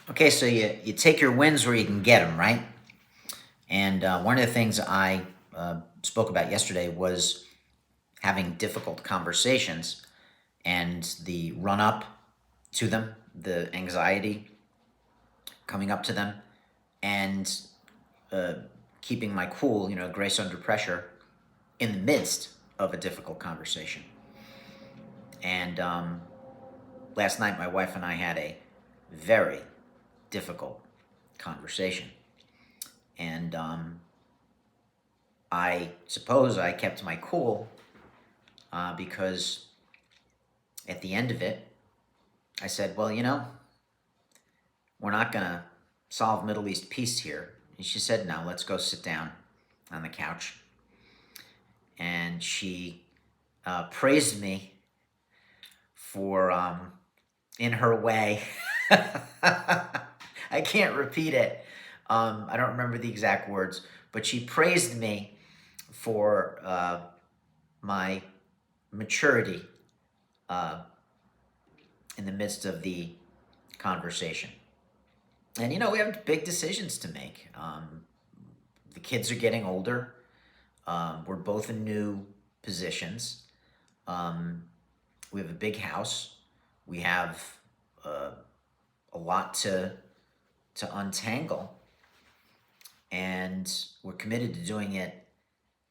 Okay, so you take your wins where you can get them, right? And one of the things I spoke about yesterday was having difficult conversations and the run up to them, the anxiety coming up to them, and uh, keeping my cool, grace under pressure in the midst of a difficult conversation. And last night, my wife and I had a very difficult conversation. And I suppose I kept my cool because at the end of it, I said, well, we're not going to solve Middle East peace here. And she said, no, let's go sit down on the couch. And she praised me for, in her way, I can't repeat it. I don't remember the exact words, but she praised me for my maturity uh, in the midst of the conversation. And we have big decisions to make. The kids are getting older. We're both in new positions. Um, we have a big house. We have uh, a lot to untangle, and we're committed to doing it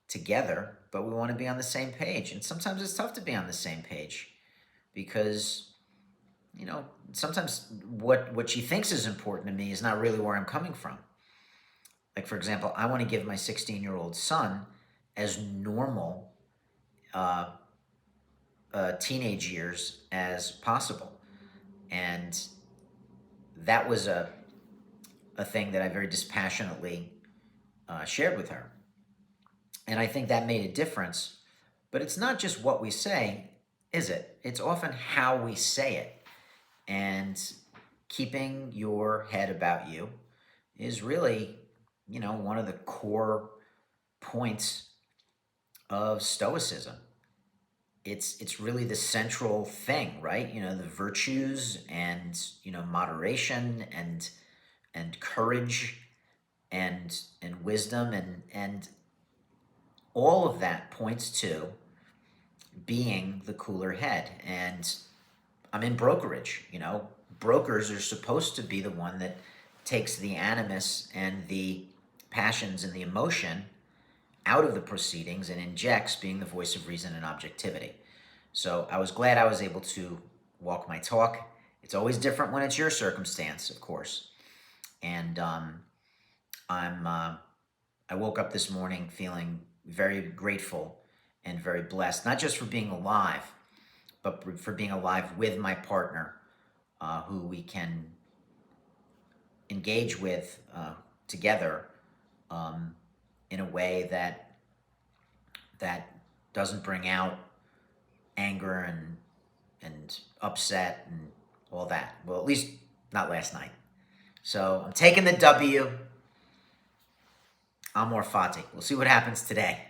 together. But we want to be on the same page, and sometimes it's tough to be on the same page because sometimes what she thinks is important to me is not really where I'm coming from. Like, for example, I want to give my 16-year-old son as normal uh, teenage years as possible. And that was a thing that I very dispassionately shared with her. And I think that made a difference. But it's not just what we say, is it? It's often how we say it. And keeping your head about you is really, one of the core points of Stoicism. It's really the central thing, right? The virtues and moderation and courage and wisdom and all of that points to being the cooler head. And I'm in brokerage. Brokers are supposed to be the one that takes the animus and the passions and the emotion out of the proceedings and injects being the voice of reason and objectivity. So I was glad I was able to walk my talk. It's always different when it's your circumstance, of course. And I woke up this morning feeling very grateful and very blessed, not just for being alive, but for being alive with my partner, who we can engage with together in a way that doesn't bring out anger and upset and all that. Well, at least not last night. So I'm taking the W. Amor fati. We'll see what happens today.